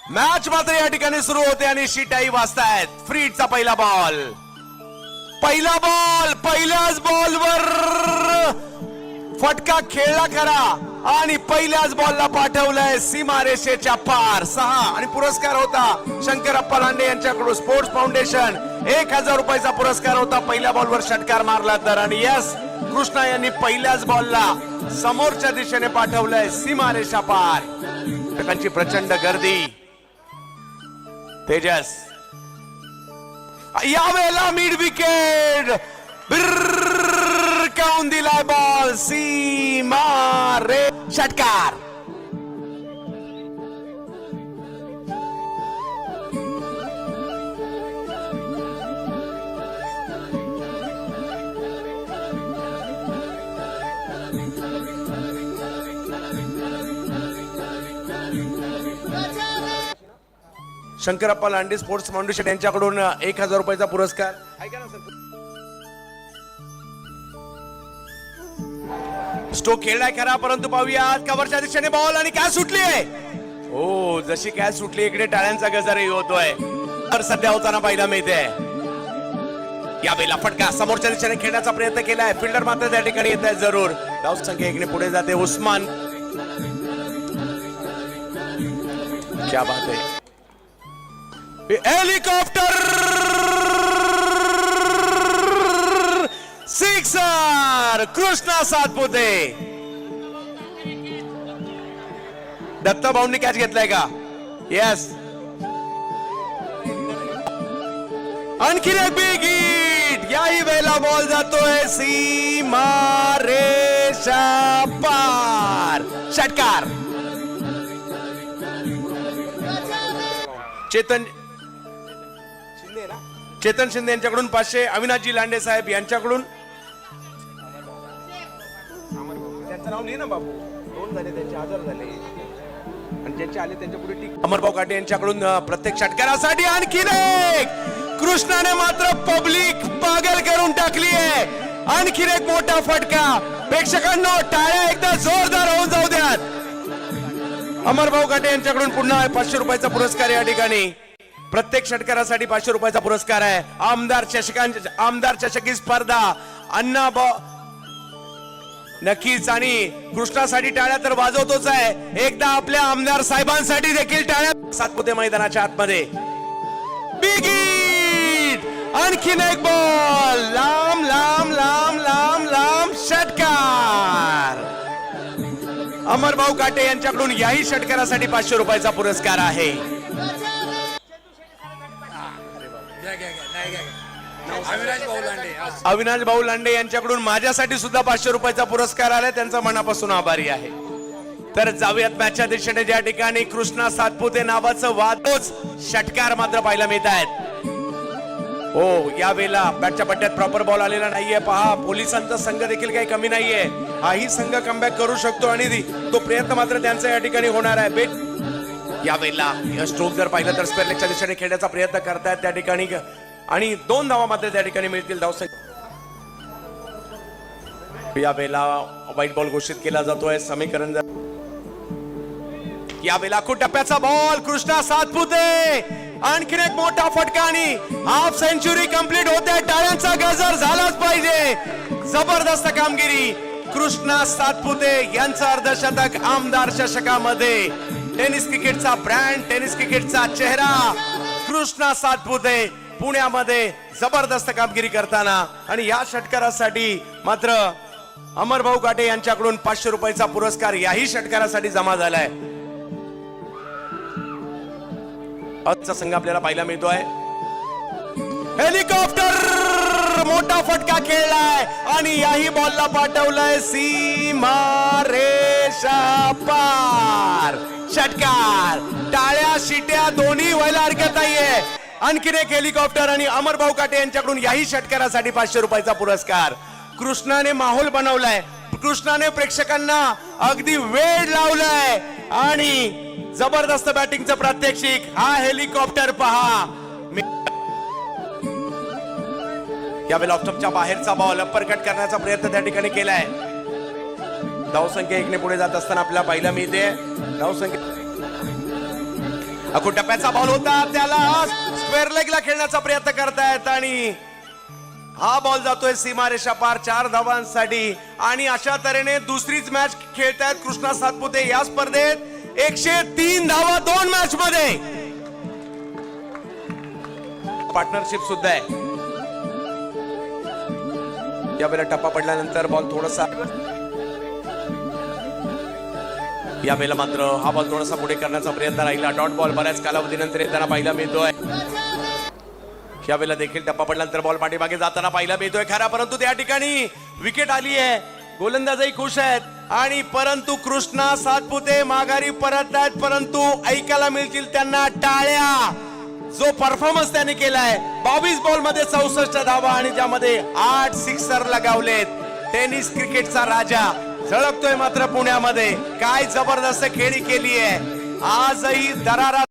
Match मात्र या ठिकाणी सुरू होते आणि शिटाई वाजतायत. फ्रीडचा पहिला बॉल, पहिल्याच बॉलवर फटका खेळला खरा आणि पहिल्याच बॉलला पाठवलंय सीमारेषेच्या पार. 6 आणि पुरस्कार होता शंकरप्पा लांडे यांच्याकडून स्पोर्ट्स फाउंडेशन 1000 रुपयाचा पुरस्कार होता पहिल्या बॉलवर षटकार मारला तर. आणि यस, कृष्णा यांनी पहिल्याच बॉलला समोरच्या दिशेने पाठवलंय सीमारेषा पार. प्रेक्षकांची प्रचंड गर्दी. तेजस यावेळेला मिड विकेट काऊन दिलाय बॉल. सीमा रे षटकार. शंकरप्पा लांडे स्पोर्ट्स फाउंडेशन यांच्याकडून 1000 रुपयाचा पुरस्कार. ऐका ना सर, स्टोक खेळलाय खरा परंतु पाहूयात कव्हरच्या दिशेने बॉल आणि कॅच सुटलीये. हो, जशी कॅच सुटली इकडे टाळ्यांचा गजरही होतोय. तर सध्या होताना पाहायला मिळते. यावेळेला फटका समोरच्या दिशेने खेळण्याचा प्रयत्न केलाय. फिल्डर मात्र त्या ठिकाणी येत आहे जरूर. धाव संख्या 1 ने पुढे जाते. उस्मान, क्या बात है. Helicopter sixer. कृष्णा सातपुते. दत्ता भाऊंनी कॅच घेतलाय का? येस. आणखी एक बिग हिट. याही वेळेला बॉल जातोय सीमा रेषा पार. षटकार. चेतन शिंदे यांच्याकडून 500. अविनाशजी लांडे साहेब यांच्याकडून, त्यांचं नाव नाही ना बाबू, 2 झाले त्यांचे, 1000 झाले आणि ज्यांचे आले त्यांच्या पुढे टिक. अमरभाऊ काटे यांच्याकडून प्रत्येक षटकारासाठी आणखी एक. कृष्णाने मात्र पब्लिक पागल करून टाकली आहे. आणखी एक मोठा फटका. प्रेक्षकांनो टाळ्या एकदा जोरदार होऊन जाऊ द्यात. अमरभाऊ काटे यांच्याकडून पुन्हा 500 रुपयाचा पुरस्कार. या ठिकाणी प्रत्येक षटकारासाठी 500 रुपयाचा पुरस्कार आहे. आमदार चषकी स्पर्धा अण्णा नक्कीच. आणि कृष्णासाठी टाळ्या तर वाजवतोच आहे. एकदा आपल्या आमदार साहेबांसाठी देखील टाळ्या. सातपुते मैदानाच्या आतमध्ये बिग हिट. आणखीन एक बॉल. लांब लांब लांब लांब लांब षटकार. अमरभाऊ काटे यांच्याकडून याही षटकारासाठी 500 रुपयाचा पुरस्कार आहे. अविनाश भाऊ लांडे यांच्याकडून माझ्यासाठी सुद्धा 500 रुपयाचा पुरस्कार आलाय. त्यांचा मनापासून आभारी आहे. तर जाऊयात मॅचच्या दिशेने. ज्या ठिकाणी कृष्णा सातपुते नावाचं वादोच षटकार मात्र पाहायला मिळत आहेत. हो, यावेळेला बॅटच्या पट्ट्यात प्रॉपर बॉल आलेला नाहीये. पहा, पोलिसांचा संघ देखील काही कमी नाहीये. हाही संघ कमबॅक करू शकतो आणि तो प्रयत्न मात्र त्यांचा या ठिकाणी होणार आहे. बेट यावेळेला स्ट्रोक जर पाहिलं तर स्क्वेअर लेगच्या दिशेने खेळण्याचा प्रयत्न करतायत त्या ठिकाणी आणि 2 धावा मात्र त्या ठिकाणी मिळतील. धावसंख्या यावेळेला व्हाईट बॉल घोषित केला जातोय. समीकरण यावेळेला टप्प्याचा बॉल. कृष्णा सातपुते आणखीन एक मोठा फटका आणि हाफ सेंचुरी कंप्लीट होते. टाळ्यांचा गजर झालाच पाहिजे. जबरदस्त कामगिरी. कृष्णा सातपुते यांचं अर्धशतक आमदार चषकामध्ये. टेनिस क्रिकेटचा ब्रँड, टेनिस क्रिकेटचा चेहरा कृष्णा सातपुते पुण्यामध्ये जबरदस्त कामगिरी करताना. आणि या षटकारासाठी मात्र अमरभाऊ काटे यांच्याकडून 500 रुपयाचा पुरस्कार याही षटकारासाठी जमा झालाय. आजचा संघ आपल्याला पाहायला मिळतोय. हेलिकॉप्टर मोठा फटका खेळलाय आणि याही बॉलला पाठवलंय सीमा रेषा पार. षटकार. टाळ्या शिट्या दोन्ही व्हायला हरकत नाहीये. आणखीन एक हेलिकॉप्टर आणि अमरभाऊ काटे यांच्याकडून याही षटकारासाठी 500 रुपयाचा पुरस्कार. कृष्णाने माहोल बनवलाय. कृष्णाने प्रेक्षकांना अगदी वेळ लावलाय आणि जबरदस्त बॅटिंगचं प्रात्यक्षिक. हा हेलिकॉप्टर पहा. यावेळेला ऑफ बाहेरचा बॉल अप्पर कट करण्याचा प्रयत्न त्या ठिकाणी केलाय. धावसंख्या 1 ने पुढे जात असताना आपल्याला पाहायला मिळते. धावसंख्या टप्प्याचा बॉल होता, त्याला स्क्वेअर लेगला खेळण्याचा प्रयत्न करतायत आणि हा बॉल जातोय सीमारेषा पार 4 धावांसाठी. आणि अशा तऱ्हेने दुसरीच मॅच खेळतायत कृष्णा सातपुते या स्पर्धेत. 103 धावा 2 मॅच मध्ये. पार्टनरशिप सुद्धा आहे. यावेळेला टप्पा पडल्यानंतर बॉल थोडासा, यावेळेला मात्र हा बॉल थोडासा पुढे करण्याचा प्रयत्न राहिला. डॉट बॉल बऱ्याच कालावधीनंतर येताना पाहायला मिळतोय. यावेळेला देखील टप्पा पडल्यानंतर बॉल पाठीमागे जाताना पाहायला मिळतोय खरा, परंतु त्या ठिकाणी विकेट आली आहे. गोलंदाजही खुश आहेत आणि परंतु कृष्णा सातपुते माघारी परत आहेत, परंतु ऐकायला मिळतील त्यांना टाळ्या. जो परफॉर्मन्स त्यांनी केलाय 22 बॉल मध्ये 64 धावा आणि ज्यामध्ये 8 सिक्सर लगावलेत. टेनिस क्रिकेटचा राजा झळकतोय मात्र पुण्यामध्ये. काय जबरदस्त खेळी केली आहे आजही. दरारा